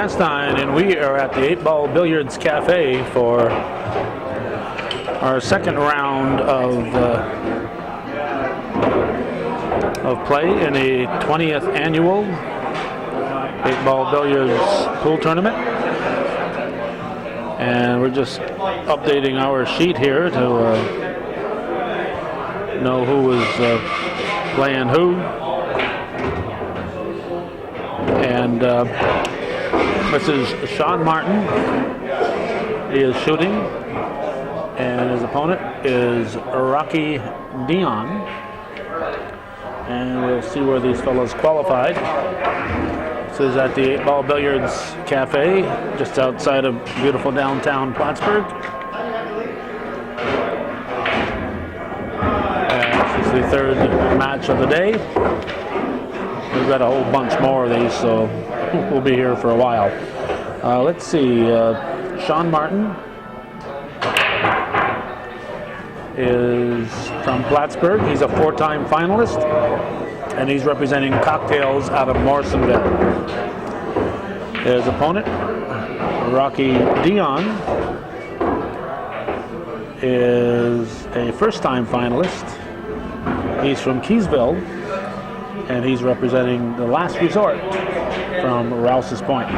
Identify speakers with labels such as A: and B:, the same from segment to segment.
A: Castine, and we are at the 8-Ball Billiards Cafe for our second round of play in the 20th annual 8-Ball Billiards Pool Tournament. And we're just updating our sheet here to know who is playing who. And this is Sean Martin. He is shooting, and his opponent is Rocky Dion. And we'll see where these fellows qualified. This is at the 8-Ball Billiards Cafe, just outside of beautiful downtown Plattsburgh. This is the third match of the day. We've got a whole bunch more of these, so we'll be here for a while. Let's see, Sean Martin is from Plattsburgh. He's a 4-time finalist, and he's representing Cocktails out of Morrisonville. His opponent, Rocky Dion, is a first-time finalist. He's from Keysville, and he's representing the Last Resort from Rouse's Point.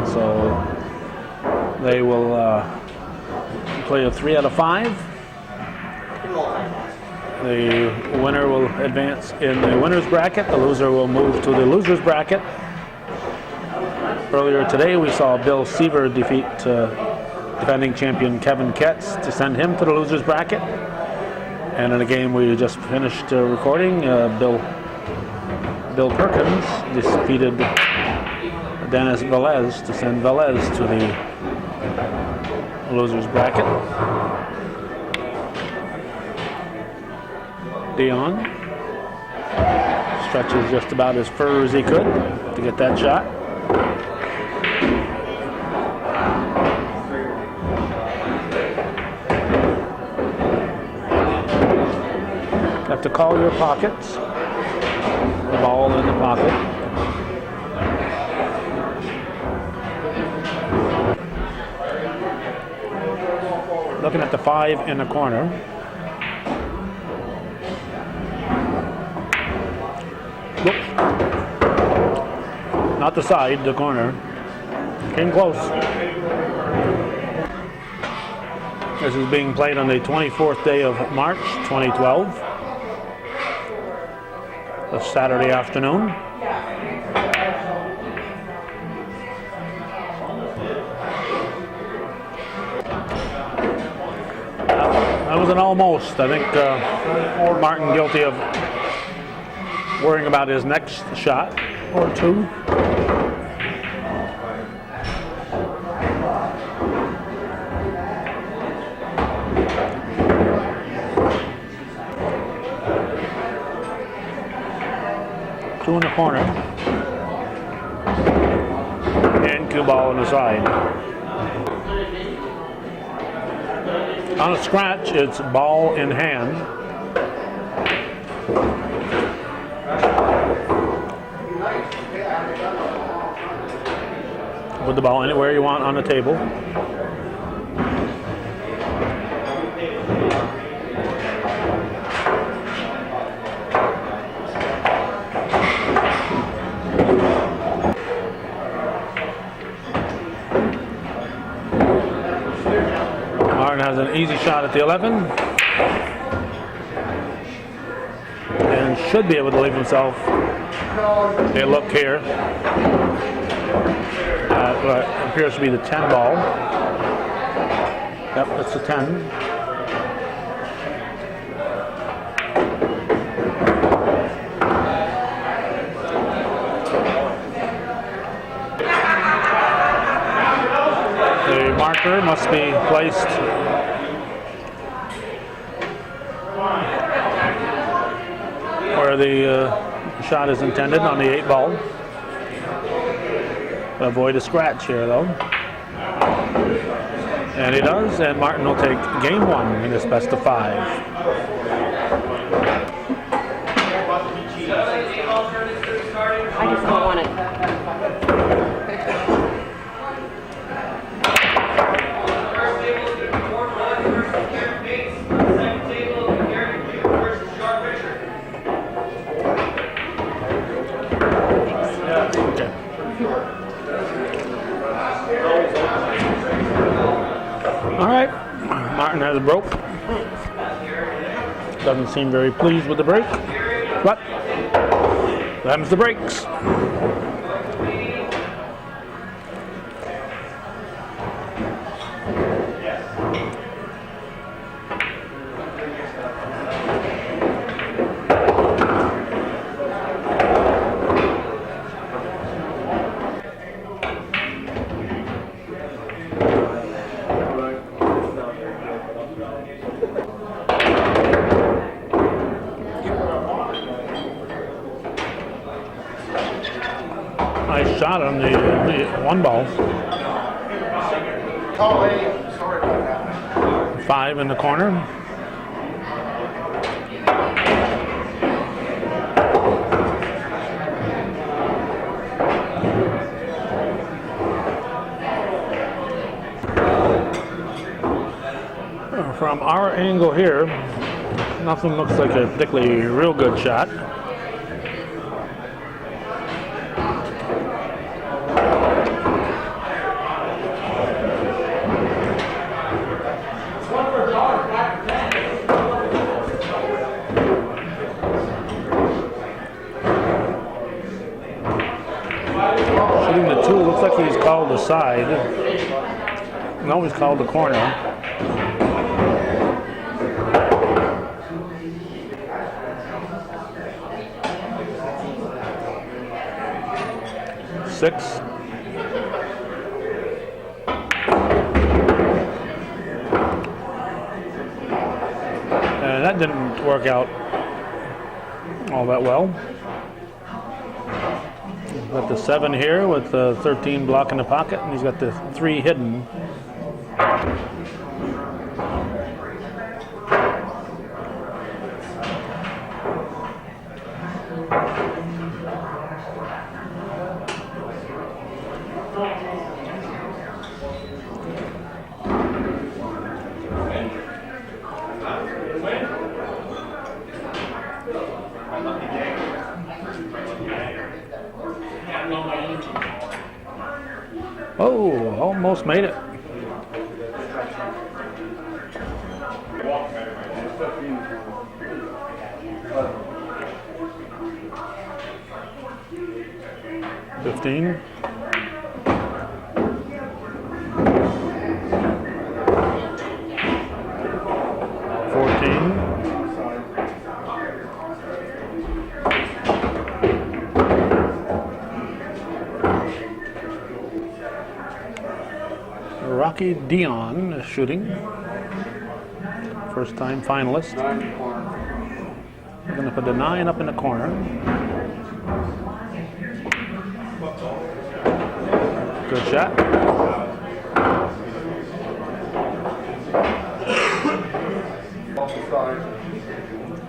A: So they will play a 3 out of 5. The winner will advance in the winner's bracket. The loser will move to the loser's bracket. Earlier today, we saw Bill Seaver defeat defending champion Kevin Ketz to send him to the loser's bracket. And in a game we just finished recording, Bill Perkins defeated Dennis Velez to send Velez to the loser's bracket. Dion stretches just about as far as he could to get that shot. Have to call your pockets. The ball in the pocket. Looking at the 5 in the corner. Whoops. Not the side, the corner. Came close. This is being played on the 24th day of March, 2012. A Saturday afternoon. That was an almost. I think Martin guilty of worrying about his next shot or two. Two in the corner, and cue ball on the side. On a scratch, it's ball in hand. Put the ball anywhere you want on the table. Has an easy shot at the 11 and should be able to leave himself a look here at what appears to be the 10 ball. Yep, that's the 10. The marker must be placed where the shot is intended on the 8 ball. Avoid a scratch here though. And he does, and Martin will take game 1 in this best of 5.
B: I just don't want it.
A: Martin has a broke. Doesn't seem very pleased with the break, but them's the breaks. Nice shot on the one ball. 5 in the corner. From our angle here, nothing looks like a particularly real good shot. Shooting the 2, looks like he's called the side. No, he's called the corner. Six. And that didn't work out all that well. He's got the 7 here with the 13 blocking the pocket, and he's got the 3 hidden. Oh, almost made it. $15. 14. Rocky Dion is shooting. First time finalist. We're going to put the 9 up in the corner. Good shot.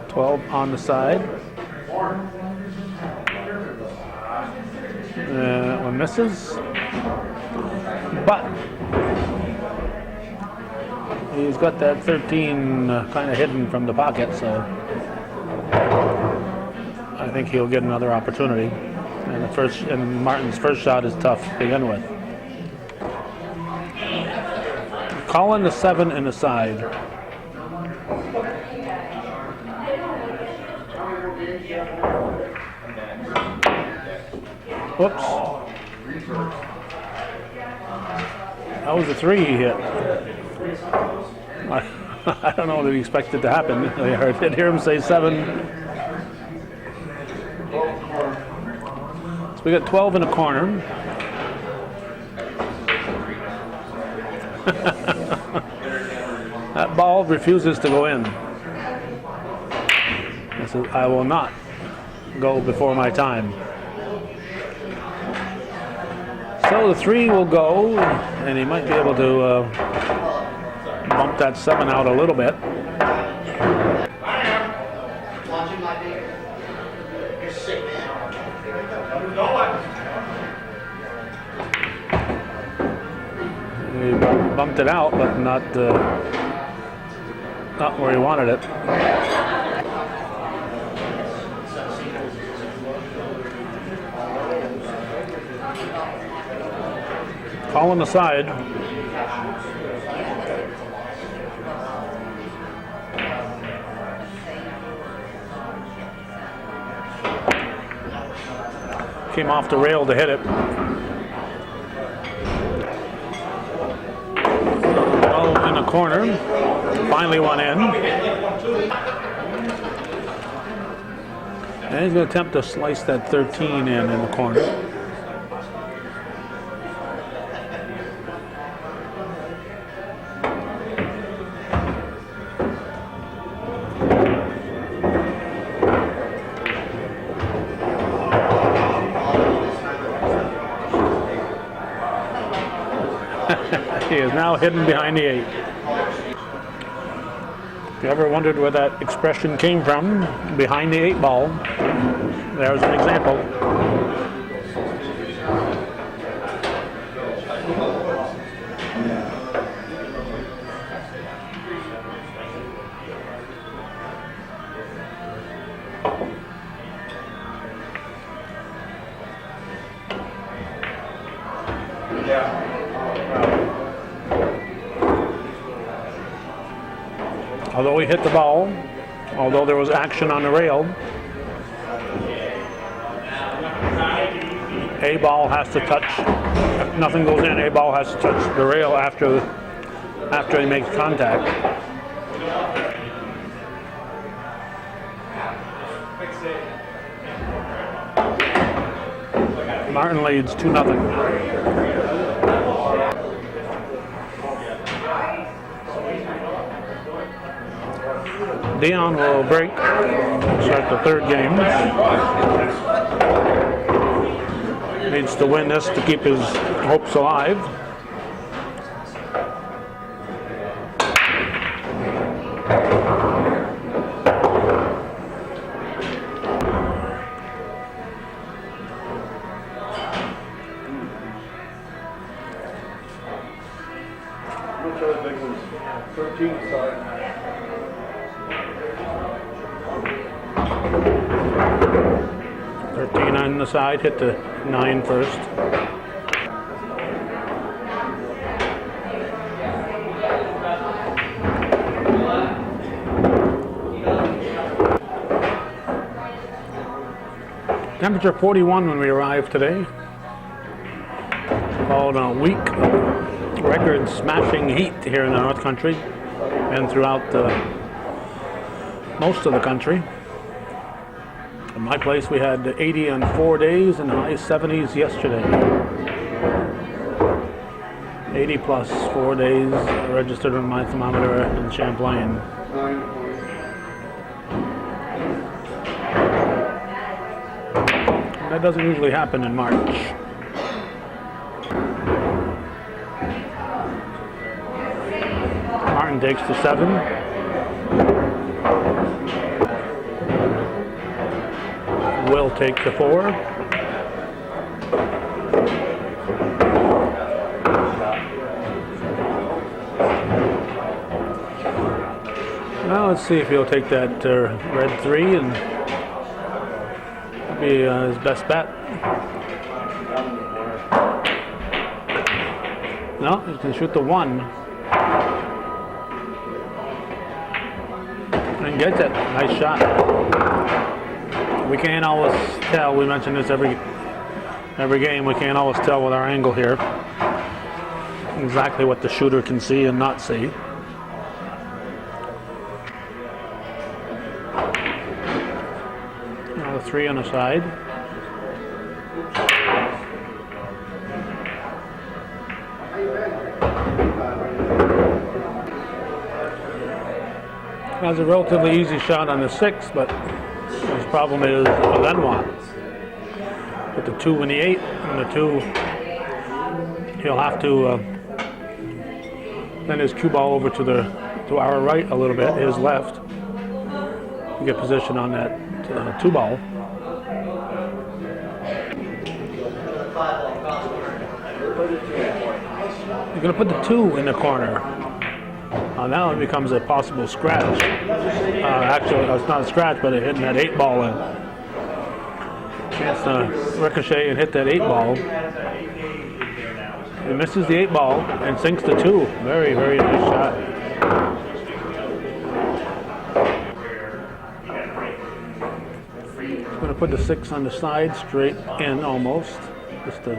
A: 12 on the side. That one misses. But he's got that 13 kind of hidden from the pocket, so I think he'll get another opportunity. And Martin's first shot is tough to begin with. Calling the 7 in the side. Whoops. That was a 3 he hit. I don't know that he expected to happen. I did hear him say 7. So we got 12 in the corner. That ball refuses to go in. I said, I will not go before my time. So the 3 will go, and he might be able to bump that 7 out a little bit. He bumped it out, but not where he wanted it. Call on the side. came off the rail to hit it. Ball in the corner. Finally one in. And he's going to attempt to slice that 13 in the corner. He is now hidden behind the 8. If you ever wondered where that expression came from, behind the 8 ball, there's an example. Although he hit the ball, although there was action on the rail, A ball has to touch, if nothing goes in, A ball has to touch the rail after he makes contact. Martin leads 2-0. Dion will break, start the third game. Needs to win this to keep his hopes alive.
B: Which other big ones? 13 side.
A: 13 on the side, hit the 9 first. Temperature 41 when we arrived today. Followed a week of record smashing heat here in the North Country and throughout most of the country. In my place, we had 80 on 4 days and high 70s yesterday. 80 plus 4 days registered on my thermometer in Champlain. That doesn't usually happen in March. Martin takes the 7. Will take the 4. Now let's see if he'll take that red 3 and be his best bet. No, he can shoot the 1. And gets it. Nice shot. We can't always tell, we mention this every game, we can't always tell with our angle here exactly what the shooter can see and not see. Now the 3 on the side. Has a relatively easy shot on the 6, but his problem is then what? With the 2 and the 8, and the 2, he'll have to send his cue ball over to our right a little bit, his left, to get position on that 2 ball. You're going to put the 2 in the corner. Now it becomes a possible scratch. Actually, it's not a scratch, but hitting that 8 ball in. Chance to ricochet and hit that 8 ball. He misses the 8 ball and sinks the 2. Very, very nice shot. He's going to put put the 6 on the side, straight in almost. Just a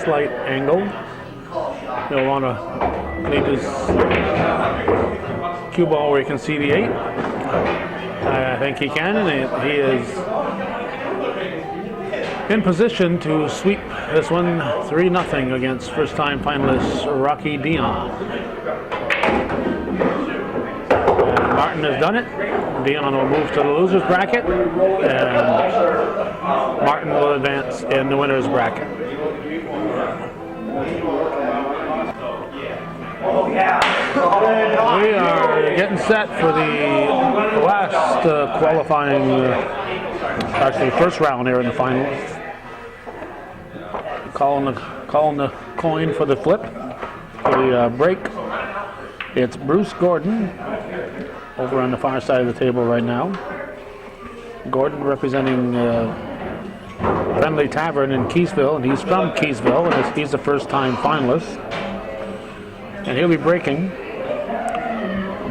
A: slight angle. He'll want to leave his cue ball where you can see the 8. I think he can, and he is in position to sweep this one 3-0 against first-time finalist Rocky Dion. And Martin has done it. Dion will move to the loser's bracket, and Martin will advance in the winner's bracket. We are getting set for the last qualifying, actually first round here in the finals. Calling the coin for the flip, for the break. It's Bruce Gordon over on the far side of the table right now. Gordon representing Friendly Tavern in Keysville, and he's from Keysville, and he's the first-time finalist. And he'll be breaking.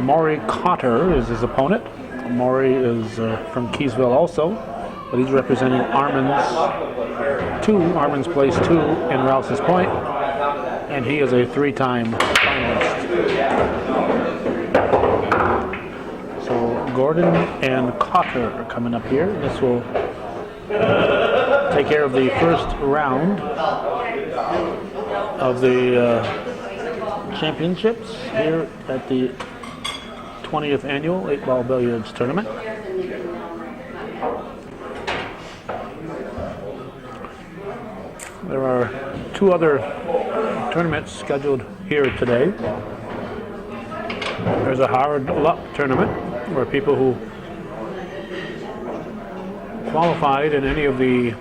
A: Maury Cotter is his opponent. Maury is from Keysville also, but he's representing Armin's Place 2 in Rouse's Point, and he is a 3-time finalist. So Gordon and Cotter are coming up here. This will take care of the first round of the championships here at the 20th annual 8-ball billiards tournament. There are 2 other tournaments scheduled here today. There's a hard luck tournament where people who qualified in any of the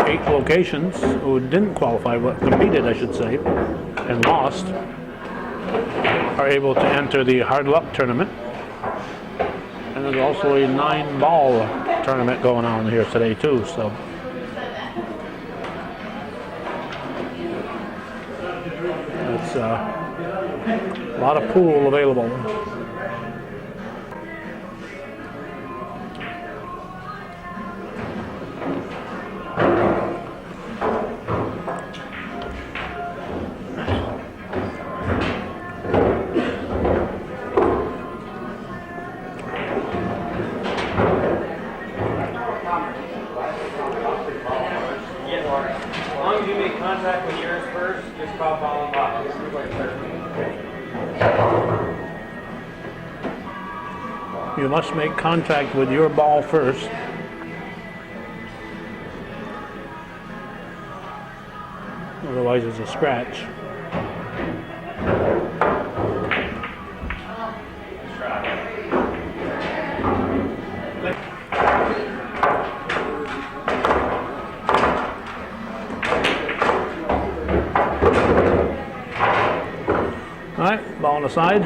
A: 8 locations, who didn't qualify, but competed I should say, and lost, are able to enter the hard luck tournament. And there's also a 9-ball tournament going on here today too. So it's a lot of pool available. You must make contact with your ball first. Otherwise it's a scratch. All right, ball on the side.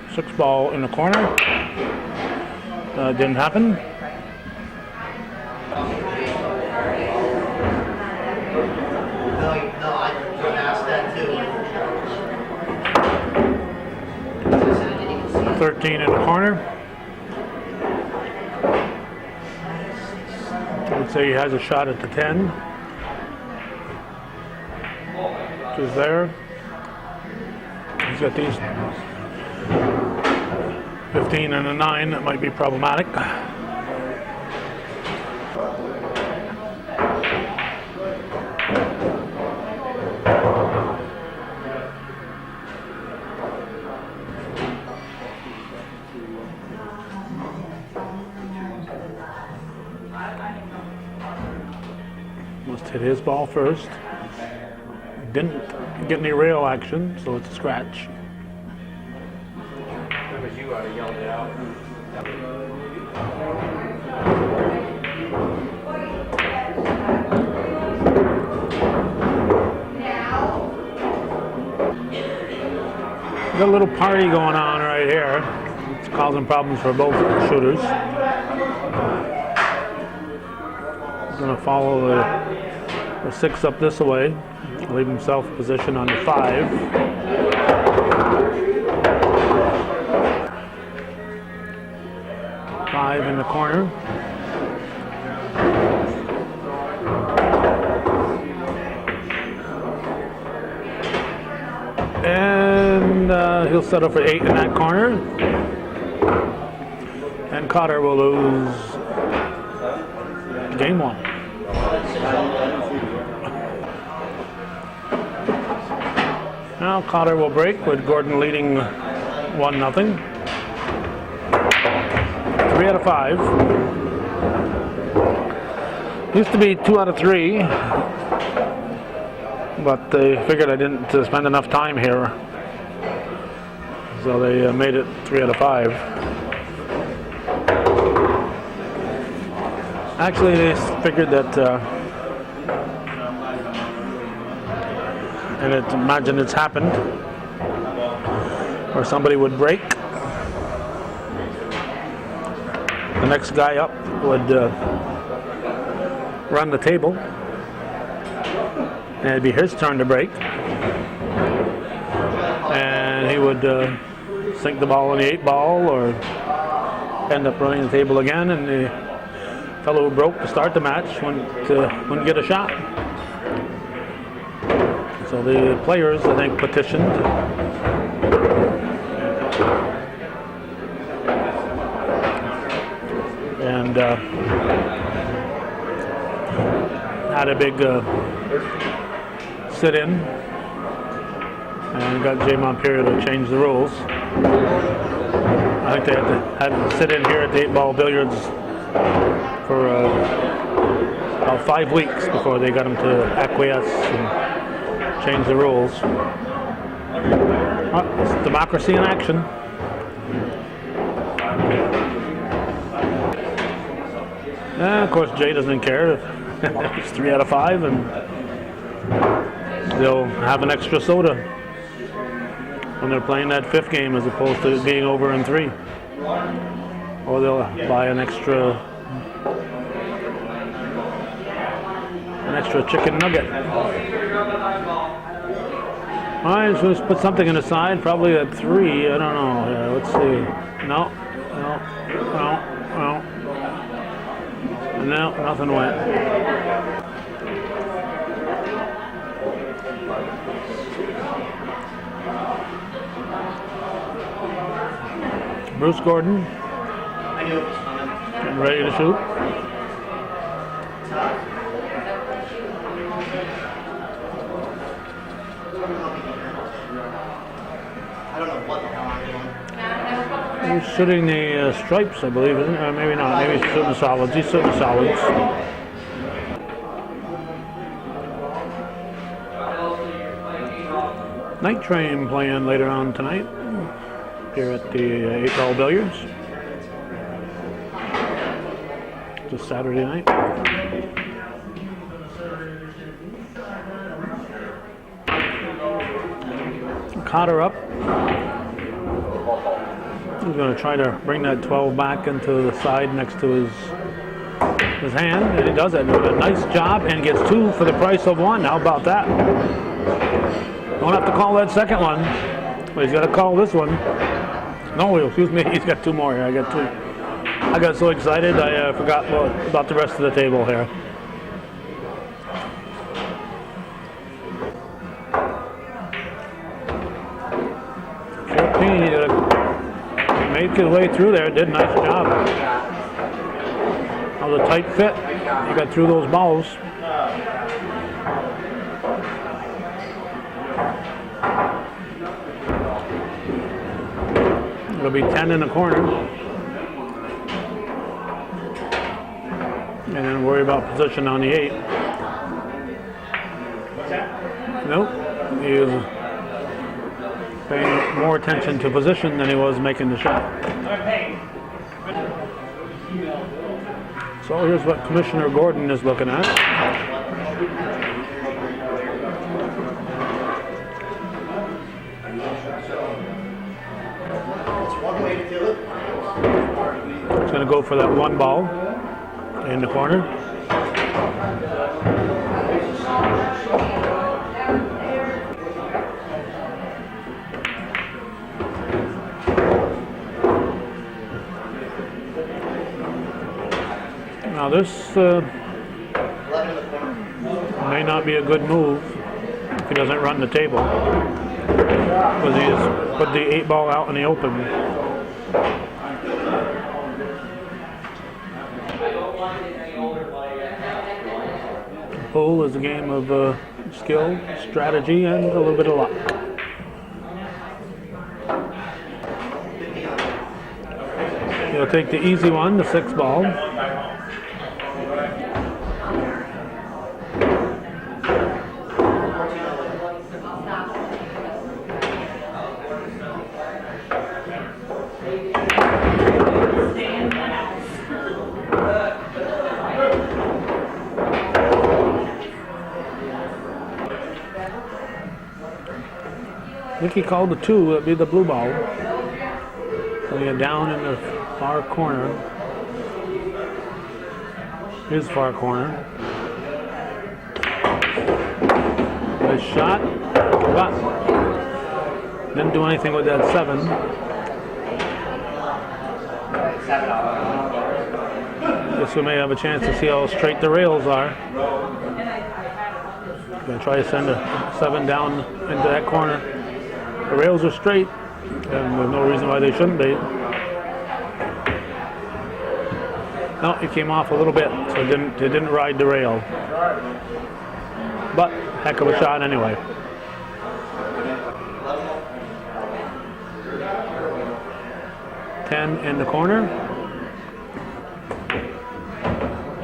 A: 6-ball in the corner. Didn't happen.
C: No, I asked that too.
A: 13 in the corner. I would say he has a shot at the 10. Which is there. He's got these 15 and a 9, that might be problematic. Must hit his ball first. Didn't get any rail action, so it's a scratch.
D: You ought to yell it out.
A: Got a little party going on right here. It's causing problems for both shooters. He's going to follow the 6 up this way, leave himself position on the 5. 5 in the corner. And he'll settle for 8 in that corner. And Cotter will lose game 1. Now Cotter will break with Gordon leading 1-0. 3 out of 5. Used to be 2 out of 3. But they figured I didn't spend enough time here, so they made it 3 out of 5. Actually, they figured that, and imagine it's happened, where somebody would break, the next guy up would run the table, and it'd be his turn to break, and he would sink the ball in the 8-ball or end up running the table again, and the fellow who broke to start the match wouldn't get a shot. So the players, I think, petitioned, and had a big sit-in, and got Jay Montpelier to change the rules. I think they had to sit in here at the 8-ball billiards for about 5 weeks before they got him to acquiesce and change the rules. It's democracy in action. And of course, Jay doesn't care. It's 3 out of 5, and they'll have an extra soda when they're playing that 5th game, as opposed to it being over in 3. Or they'll buy an extra chicken nugget. Alright, so let's put something on the side, probably at 3, I don't know. Yeah, let's see. No, nothing went. Bruce Gordon, getting ready to shoot. He's shooting the stripes, I believe, isn't it? Or maybe not. Maybe he's shooting solids. He's shooting solids. Night Train playing later on tonight here at the 8-ball billiards. Just Saturday night. Cotter up. He's going to try to bring that 12 back into the side next to his hand, and he does it. A nice job, and gets 2 for the price of 1. How about that? Don't have to call that second one, but he's got to call this one. No, excuse me, he's got 2 more here. I got 2. I got so excited I forgot about the rest of the table here. He made his way through there, did a nice job. That was a tight fit. He got through those balls. It'll be 10 in the corner. And then worry about position on the 8. Nope. He was paying more attention to position than he was making the shot. So here's what Commissioner Gordon is looking at. He's going to go for that 1 ball in the corner. Now this
C: 11 in the corner.
A: may not be a good move if he doesn't run the table, because he has put the 8-ball out in the open. Pool is a game of skill, strategy, and a little bit of luck. He'll take the easy one, the 6-ball. I think he called the 2, it'd be the blue ball. So you're down in the far corner. His far corner. Nice shot, but didn't do anything with that 7.
C: 7 out.
A: Guess we may have a chance to see how straight the rails are. Gonna try to send a 7 down into that corner. The rails are straight, and there's no reason why they shouldn't be. No, it came off a little bit, so it didn't ride the rail. But heck of a shot anyway. Ten in the corner,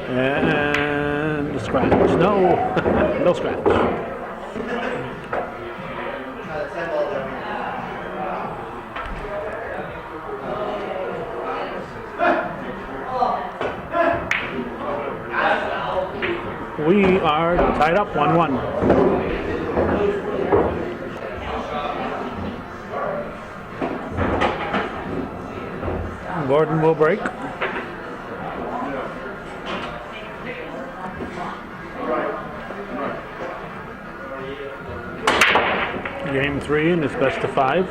A: and a scratch. No, no scratch. We are tied up 1-1. Gordon will break. Game 3 and it's best of 5.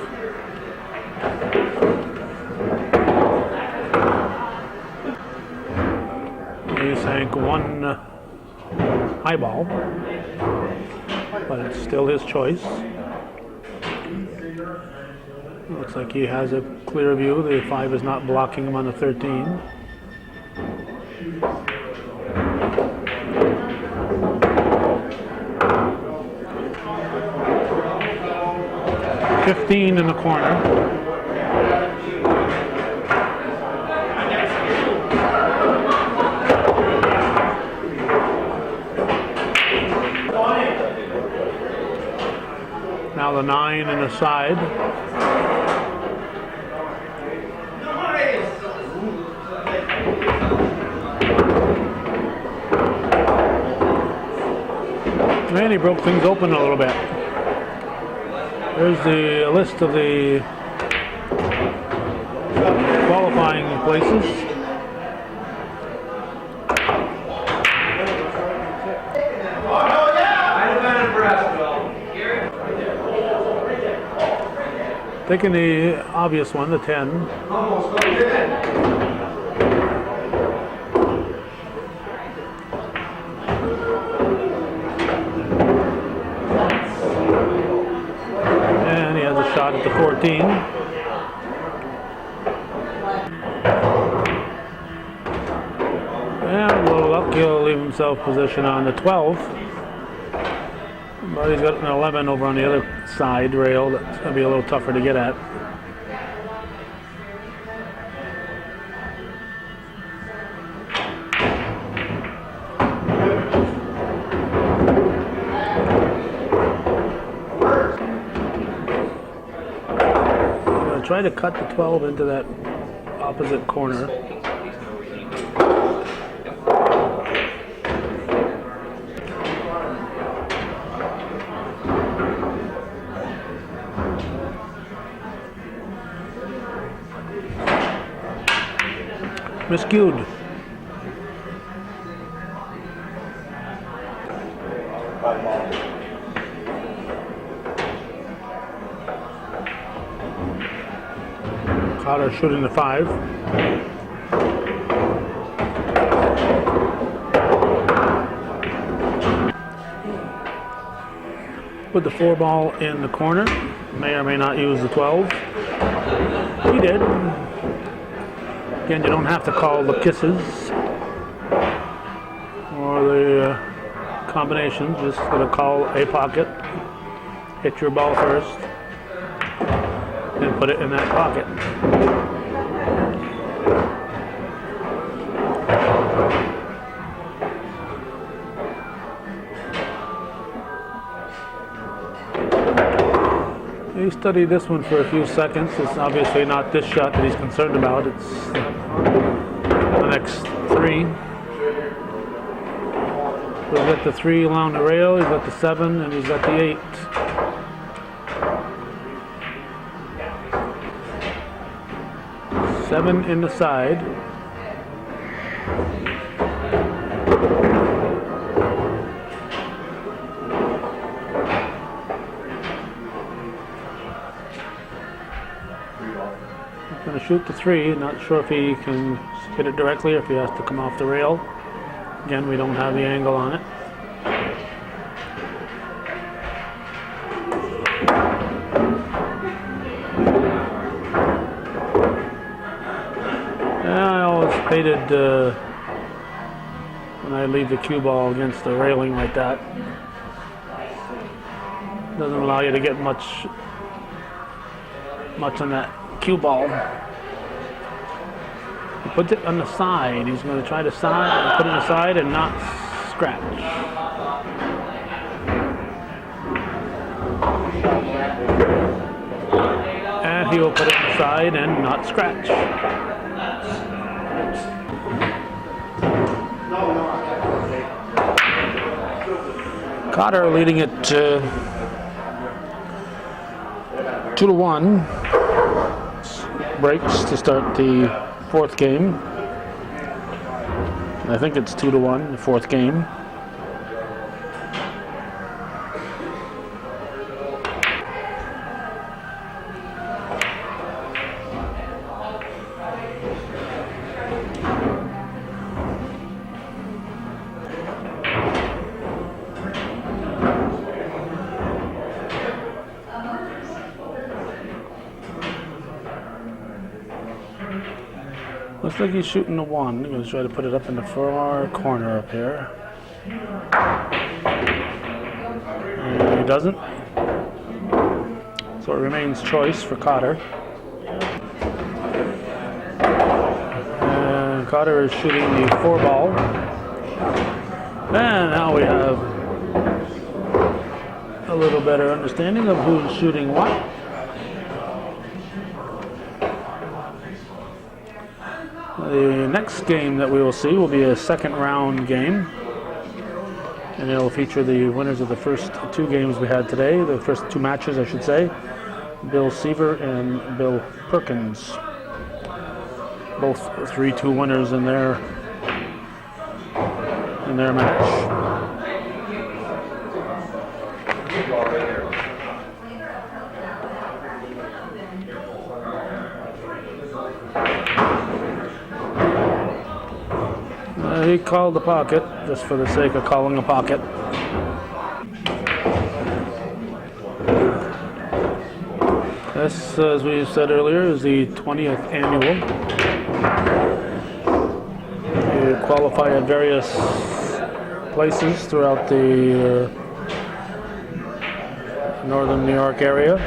A: He sank 1 high ball, but it's still his choice. Looks like he has a clear view. The 5 is not blocking him on the 13. $15 in the corner. Now the 9 in the side. And he broke things open a little bit. There's the list of the qualifying places. Taking the obvious one, the 10. And he has a shot at the 14. And a little luck, he'll leave himself position on the 12. But he's got an 11 over on the other side rail that's going to be a little tougher to get at. I'm going to try to cut the 12 into that opposite corner. Miscued. Cotter shooting the 5. put the 4 ball in the corner. May or may not use the 12. He did. Again, you don't have to call the kisses or the combinations. Just gonna call a pocket, hit your ball first, and put it in that pocket. He studied this one for a few seconds. It's obviously not this shot that he's concerned about. It's the next 3. So he's got the 3 along the rail, he's got the 7, and he's got the 8. Seven in the side. Going to shoot the 3. Not sure if he can hit it directly or if he has to come off the rail. Again, we don't have the angle on it. Yeah, I always hated when I leave the cue ball against the railing like that. Doesn't allow you to get much on that cue ball. He puts it on the side. He's going to try to put it on the side and not scratch. And he will put it on the side and not scratch. Cotter leading it 2-1. Breaks to start the 4th game. I think it's 2-1, the 4th game. Looks like he's shooting the 1. I'm going to try to put it up in the far corner up here. And he doesn't. So it remains choice for Cotter. And Cotter is shooting the 4 ball. And now we have a little better understanding of who's shooting what. The next game that we will see will be a 2nd round game, and it will feature the winners of the first 2 games we had today, the first 2 matches I should say, Bill Seaver and Bill Perkins. Both 3-2 winners in their match. He called the pocket, just for the sake of calling a pocket. This, as we said earlier, is the 20th annual. You qualify at various places throughout the northern New York area.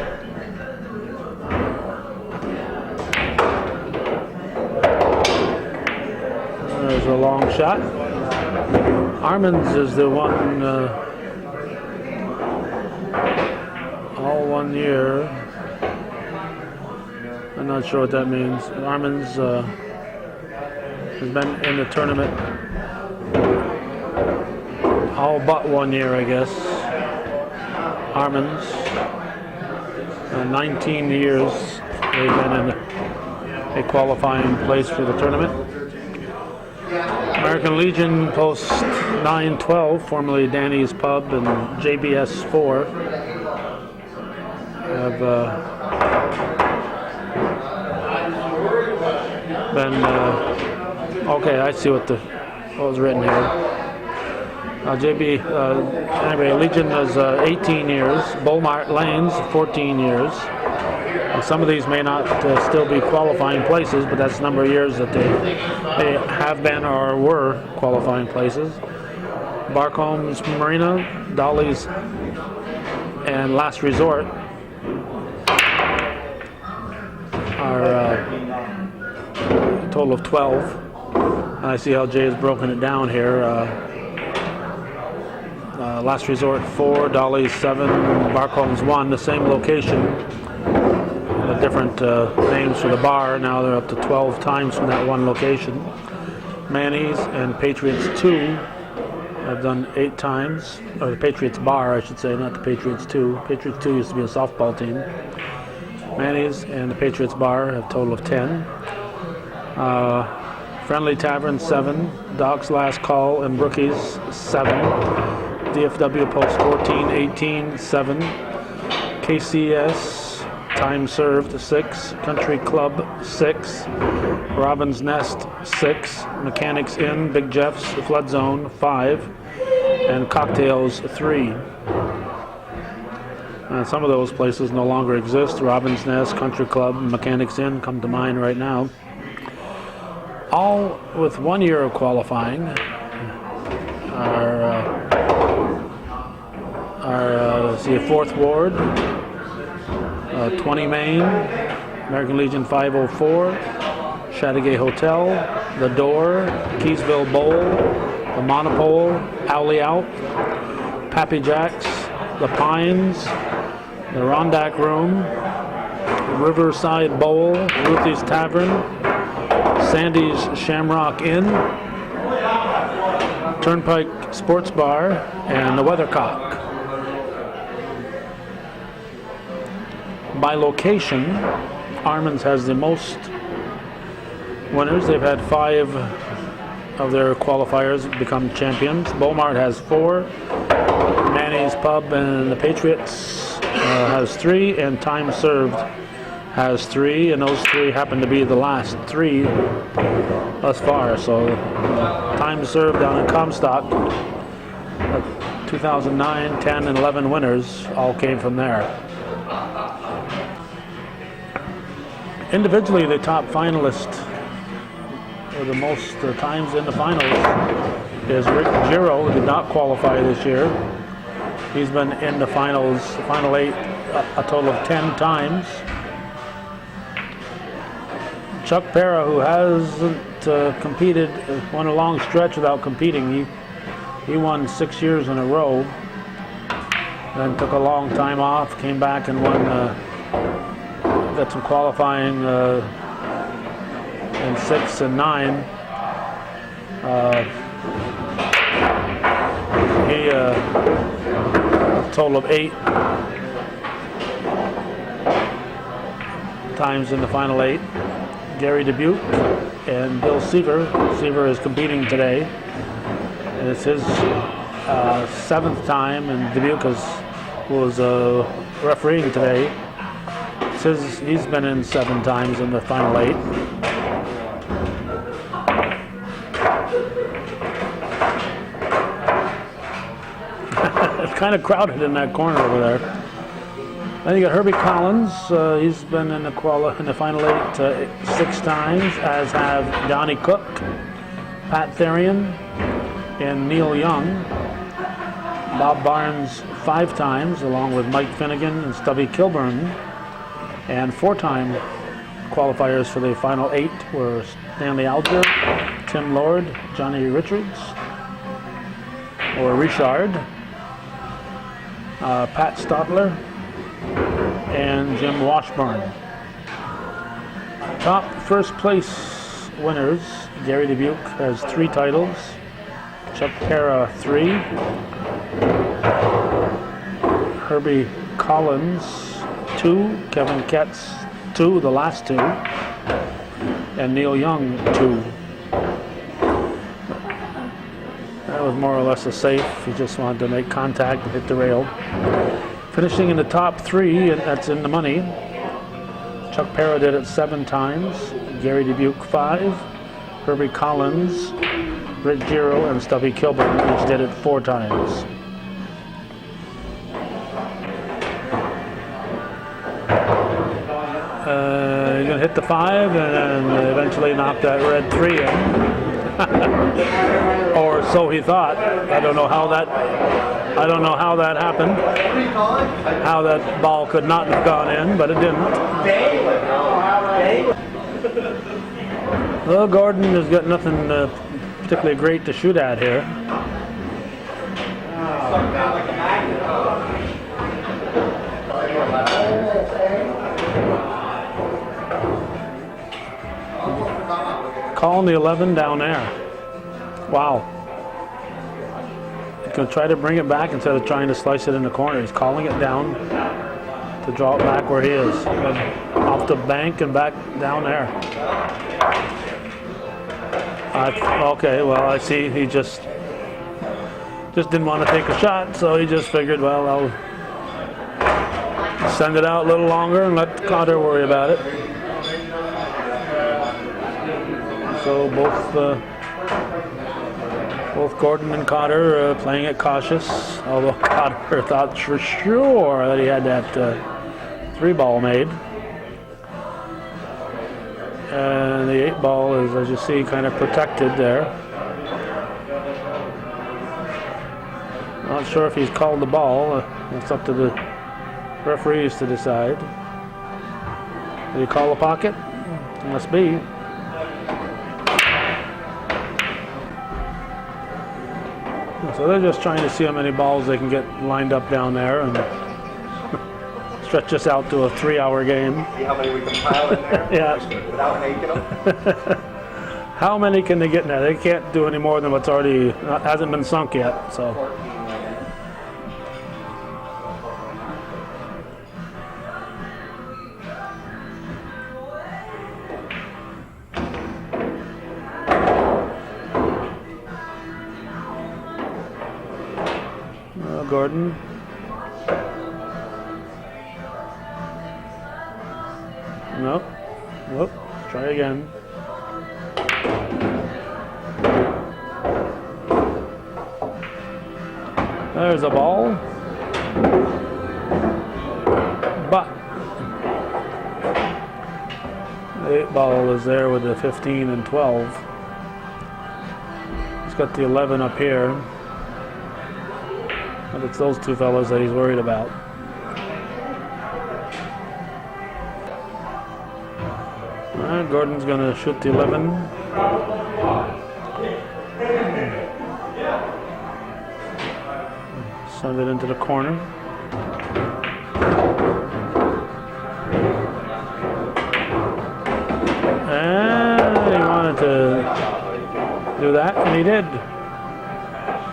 A: There's a long shot. Armin's is the one all 1 year. I'm not sure what that means. Armin's has been in the tournament all but 1 year, I guess. Armin's 19 years they've been in a qualifying place for the tournament. American Legion Post 912, formerly Danny's Pub, and JBS 4 have been okay. I see what was written here. Anyway, Legion is 18 years. Beaumont Lanes, 14 years. And some of these may not still be qualifying places, but that's the number of years that they have been or were qualifying places. Barcomb's Marina, Dolly's, and Last Resort are a total of 12. And I see how Jay has broken it down here. Last Resort 4, Dolly's 7, Barcomb's 1, the same location. Different names for the bar. Now they're up to 12 times from that one location. Manny's and Patriots 2 have done 8 times. Or the Patriots bar, I should say, not the Patriots 2. Patriots 2 used to be a softball team. Manny's and the Patriots bar have a total of 10. Friendly Tavern 7, Doc's Last Call and Brookie's 7. DFW Post 14, 18, 7. KCS Time Served 6, Country Club 6, Robin's Nest 6, Mechanics Inn, Big Jeff's, Flood Zone 5, and Cocktails 3. And some of those places no longer exist. Robin's Nest, Country Club, Mechanics Inn come to mind right now. All with 1 year of qualifying are see a 4th Ward, 20 Main, American Legion 504, Chateauguay Hotel, The Door, Keysville Bowl, The Monopole, Owlie Out, Pappy Jack's, The Pines, The Rondack Room, Riverside Bowl, Ruthie's Tavern, Sandy's Shamrock Inn, Turnpike Sports Bar, and The Weathercock. By location, Armin's has the most winners. They've had 5 of their qualifiers become champions. Beaumont has 4. Manny's Pub and the Patriots has 3, and Time Served has 3, and those 3 happen to be the last 3 thus far. So Time Served down in Comstock, 2009, 10, and 11 winners all came from there. Individually, the top finalist with the most times in the finals is Rick Giro, who did not qualify this year. He's been in the finals, final 8, a total of 10 times. Chuck Para, who hasn't competed, won a long stretch without competing. He won 6 years in a row, then took a long time off, came back and won. Got some qualifying in 6 and 9. He a total of 8 times in the final 8. Gary Dubuque and Bill Seaver. Seaver is competing today. And it's his 7th time, and Dubuque was refereeing today. He's been in 7 times in the final 8. It's kind of crowded in that corner over there. Then you got Herbie Collins. He's been in the final 8 6 times, as have Donnie Cook, Pat Therian, and Neil Young. Bob Barnes 5 times, along with Mike Finnegan and Stubby Kilburn. And 4-time qualifiers for the final 8 were Stanley Alger, Tim Lord, Johnny Richards, or Richard, Pat Stotler, and Jim Washburn. Top first place winners: Gary Dubuque has 3 titles, Chuck Para 3, Herbie Collins 2, Kevin Ketz 2, the last 2, and Neil Young 2. That was more or less a safe. He just wanted to make contact and hit the rail. Finishing in the top 3, and that's in the money. Chuck Para did it 7 times, Gary Dubuque 5, Herbie Collins Rich Giro and Stubby Kilburn each did it 4 times. He's going to hit the 5 and then eventually knock that red 3 in. Or so he thought. I don't know how that happened. How that ball could not have gone in, but it didn't. Well, Gordon has got nothing particularly great to shoot at here. Calling the 11 down there. Wow. He's going to try to bring it back instead of trying to slice it in the corner. He's calling it down to draw it back where he is. Off the bank and back down there. Okay, well, I see he just didn't want to take a shot, so he just figured, well, I'll send it out a little longer and let Cotter worry about it. So both Gordon and Cotter playing it cautious, although Cotter thought for sure that he had that 3-ball made. And the 8-ball is, as you see, kind of protected there. Not sure if he's called the ball. It's up to the referees to decide. Did he call a pocket? Must be. So they're just trying to see how many balls they can get lined up down there and stretch this out to a 3-hour game.
C: See how many we can pile in there?
A: Yeah.
C: Without making them?
A: How many can they get in there? They can't do any more than what's already hasn't been sunk yet. So. Gordon. Nope. Whoop. Try again. There's a ball. But the 8-ball is there with the 15 and 12. He's got the 11 up here. But it's those two fellas that he's worried about. All right, Gordon's going to shoot the 11. Send it into the corner. And he wanted to do that, and he did.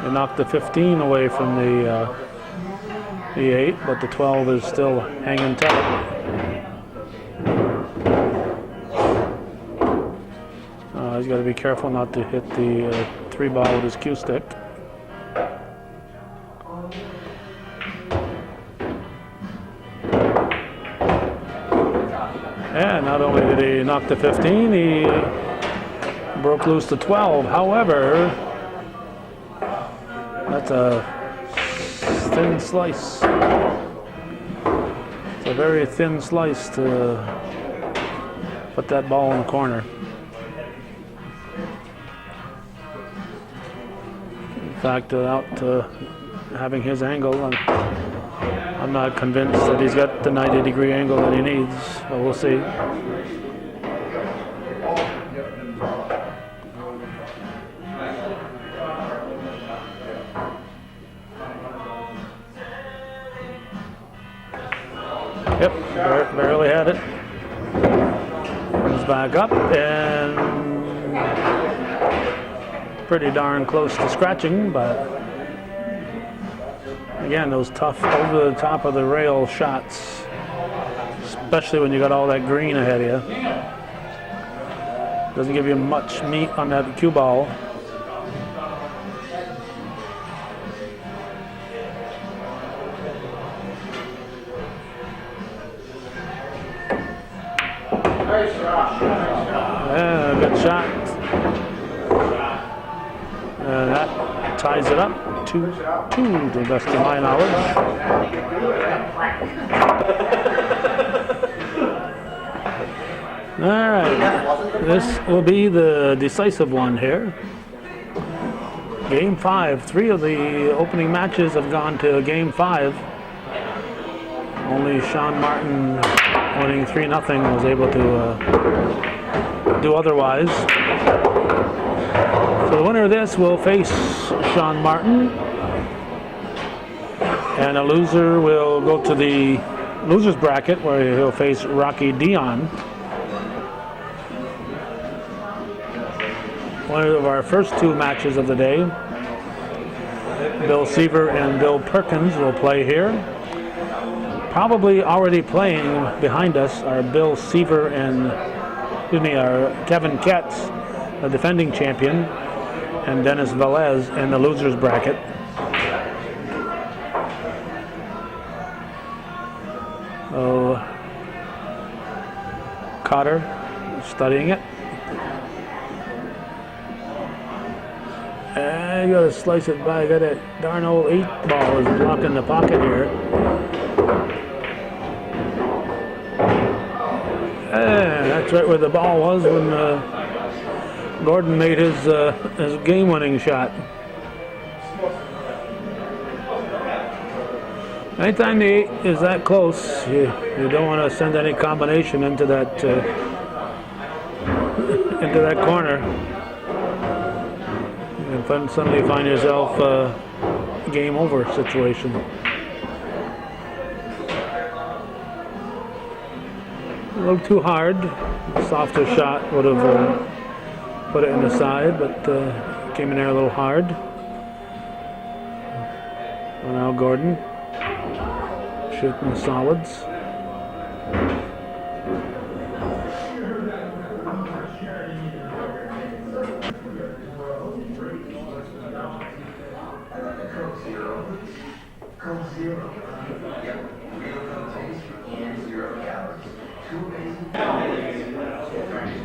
A: He knocked the 15 away from the 8, but the 12 is still hanging tight. He's got to be careful not to hit the 3-ball with his cue stick. And not only did he knock the 15, he broke loose the 12. However, that's a thin slice. It's a very thin slice to put that ball in the corner. In fact, without having his angle, I'm not convinced that he's got the 90-degree angle that he needs, but we'll see. Yep, barely had it. Comes back up and pretty darn close to scratching, but again, those tough over the top of the rail shots, especially when you got all that green ahead of you. Doesn't give you much meat on that cue ball. Yeah, good shot. That ties it up 2-2 to the best of my knowledge. All right, this will be the decisive one here. Game 5. 3 of the opening matches have gone to Game 5. Only Sean Martin, winning 3-0, was able to do otherwise. So the winner of this will face Sean Martin, and a loser will go to the losers bracket where he'll face Rocky Dion. One of our first 2 matches of the day, Bill Seaver and Bill Perkins will play here. Probably already playing behind us are Bill Seaver and, our Kevin Ketz, the defending champion, and Dennis Velez in the losers bracket. So Cotter studying it. And you gotta slice it by. Got that darn old 8 ball is blocking the pocket here. And that's right where the ball was when Gordon made his game-winning shot. Anytime the 8 is that close, you don't want to send any combination into that corner. And suddenly find yourself a game over situation. A little too hard. A softer shot would have put it in the side, but came in there a little hard. So now Gordon shooting the solids.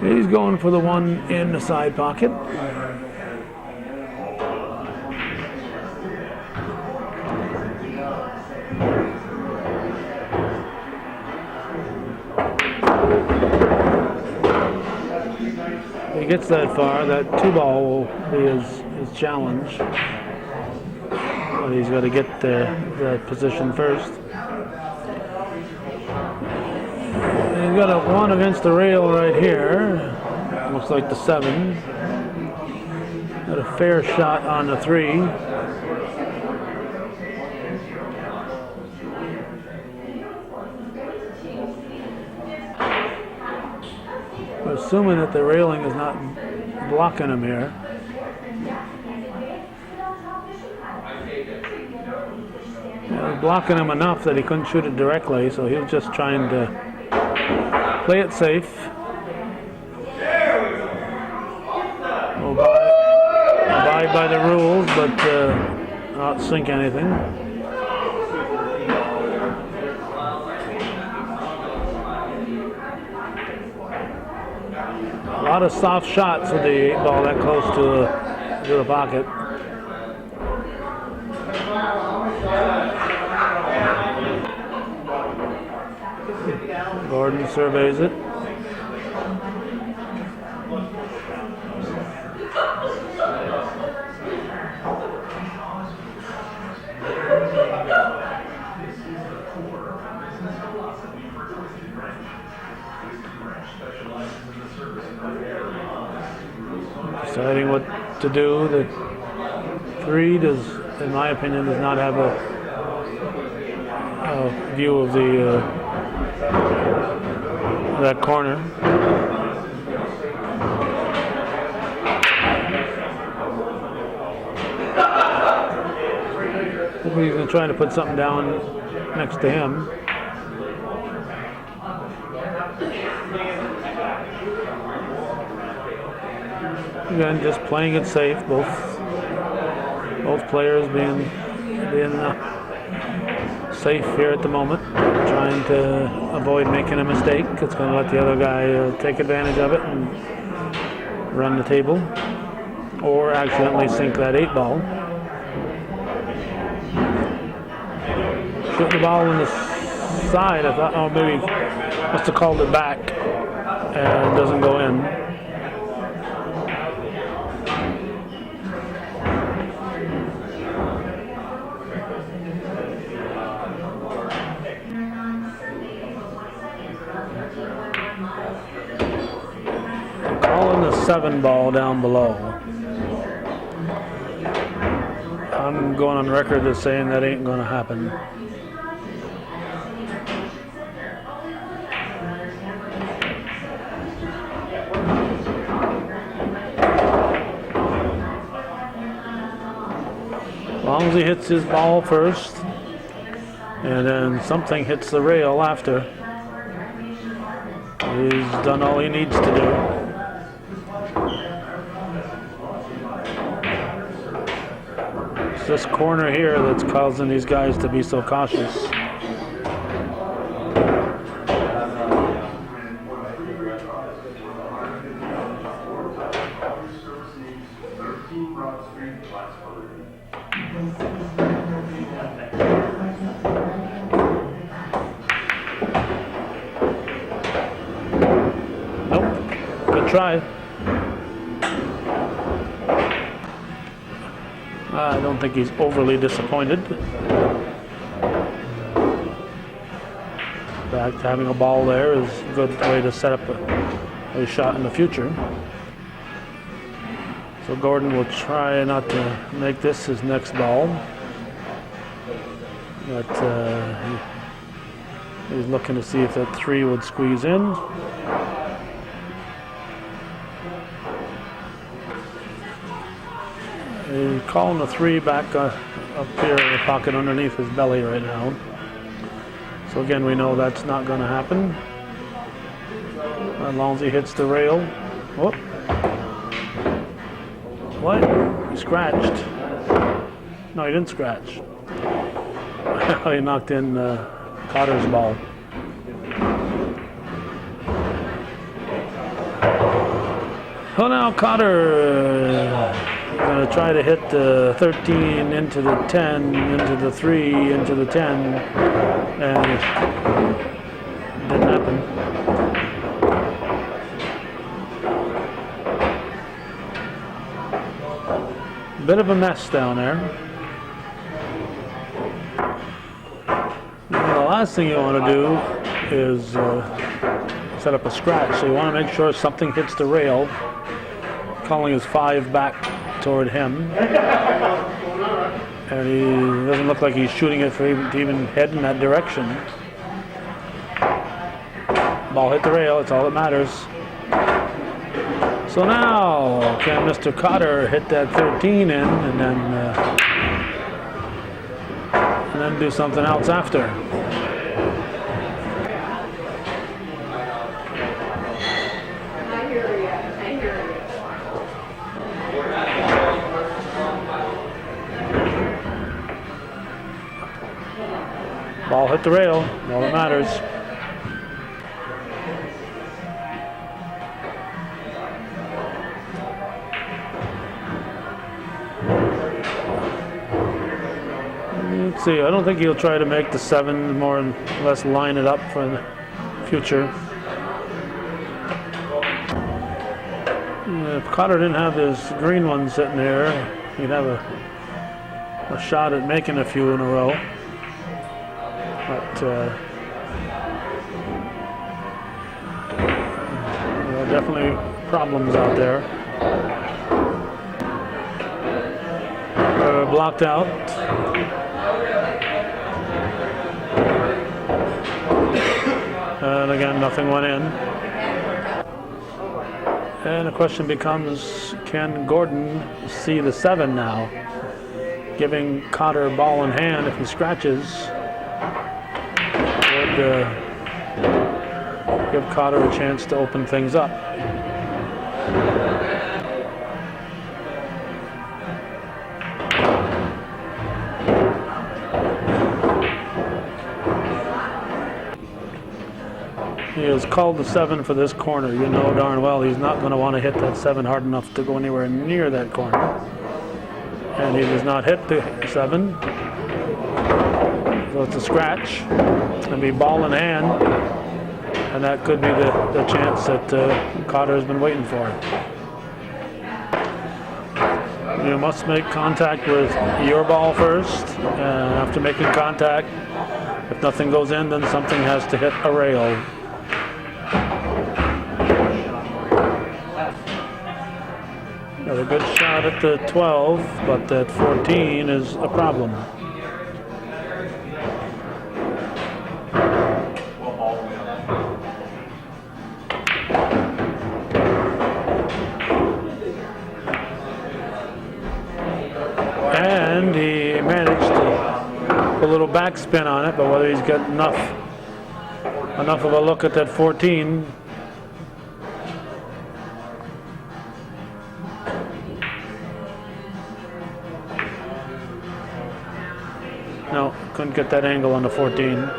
A: He's going for the one in the side pocket. If he gets that far, that 2 ball will be his challenge. But he's got to get the position first. He's got a 1 against the rail right here. Looks like the 7. Got a fair shot on the 3. Assuming that the railing is not blocking him here. It was blocking him enough that he couldn't shoot it directly, so he was just trying to play it safe. Abide by the rules, but not sink anything. A lot of soft shots with the 8 ball that close to the pocket. Gordon surveys it. Deciding what to do. The 3 does, in my opinion, does not have a view of the that corner. He's going to try to put something down next to him. Again, just playing it safe. Both players being safe here at the moment, trying to avoid making a mistake. It's going to let the other guy take advantage of it and run the table. or accidentally sink that 8 ball. Shoot the ball on the side. I thought, oh, maybe must have called it back and it doesn't go in. Calling the 7 ball down below. I'm going on record as saying that ain't going to happen. As long as he hits his ball first, and then something hits the rail after, he's done all he needs to do. It's this corner here that's causing these guys to be so cautious. Nope. Good try. I don't think he's overly disappointed. In fact, having a ball there is a good way to set up a shot in the future. So Gordon will try not to make this his next ball. But he's looking to see if that 3 would squeeze in. He's calling the 3 back up here in the pocket underneath his belly right now. So again, we know that's not going to happen. As long as he hits the rail. Whoop. What? He scratched. No, he didn't scratch. He knocked in Cotter's ball. So now Cotter going to try to hit the 13 into the 10, into the 3, into the 10, and it didn't happen. Bit of a mess down there. Now, the last thing you want to do is set up a scratch. So you want to make sure something hits the rail, calling his 5 back toward him. And he doesn't look like he's shooting it for even head in that direction. Ball hit the rail, that's all that matters. So now, can Mr. Cotter hit that 13 in and then do something else after? Ball hit the rail, all that matters. Let's see, I don't think he'll try to make the 7, more or less line it up for the future. If Cotter didn't have this green one sitting there, he'd have a shot at making a few in a row. But there are definitely problems out there. Blocked out. And again, nothing went in. And the question becomes, can Gordon see the 7 now? Giving Cotter ball in hand, if he scratches, would give Cotter a chance to open things up. He has called the 7 for this corner. You know darn well he's not going to want to hit that 7 hard enough to go anywhere near that corner. And he does not hit the 7. So it's a scratch. It'll be ball in hand. And that could be the chance that Cotter has been waiting for. You must make contact with your ball first. And after making contact, if nothing goes in, then something has to hit a rail. Got a good shot at the 12, but that 14 is a problem. And he managed to put a little backspin on it, but whether he's got enough of a look at that 14. No, couldn't get that angle on the 14.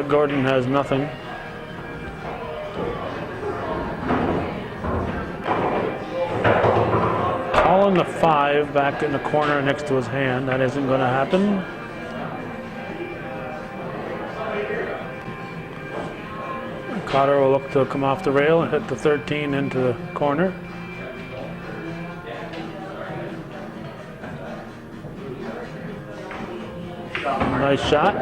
A: Gordon has nothing. Calling the 5 back in the corner next to his hand. That isn't going to happen. Cotter will look to come off the rail and hit the 13 into the corner. Nice shot.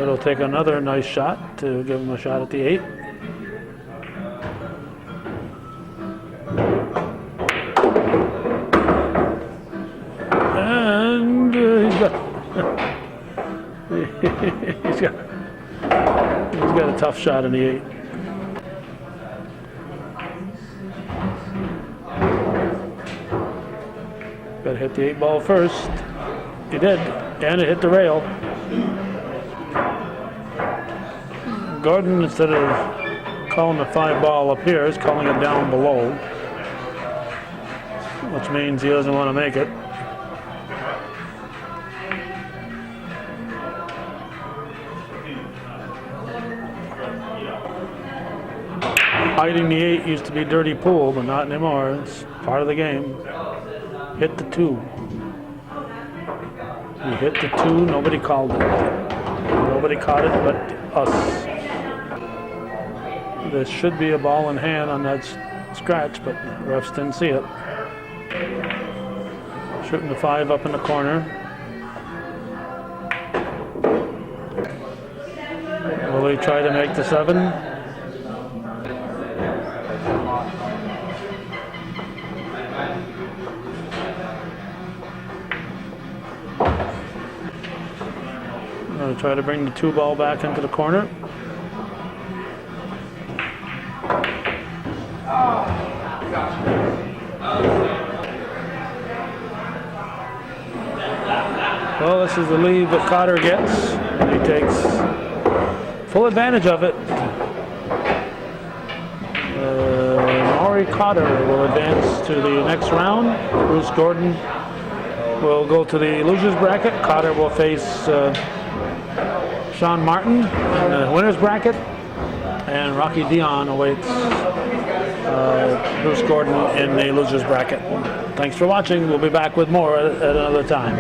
A: It'll take another nice shot to give him a shot at the 8. And he's got a tough shot in the 8. Got to hit the 8 ball first. He did, and it hit the rail. Gordon, instead of calling the 5 ball up here, is calling it down below, which means he doesn't want to make it. Hiding the 8 used to be dirty pool, but not anymore. It's part of the game. Hit the 2. He hit the 2, nobody called it. Nobody caught it but us. There should be a ball in hand on that scratch, but refs didn't see it. Shooting the 5 up in the corner. Will he try to make the 7? Going to try to bring the 2 ball back into the corner. Well, this is the lead that Cotter gets, and he takes full advantage of it. Maury Cotter will advance to the next round. Bruce Gordon will go to the losers bracket. Cotter will face Sean Martin in the winners bracket, and Rocky Dion awaits Bruce Gordon in the losers bracket. Thanks for watching. We'll be back with more at another time.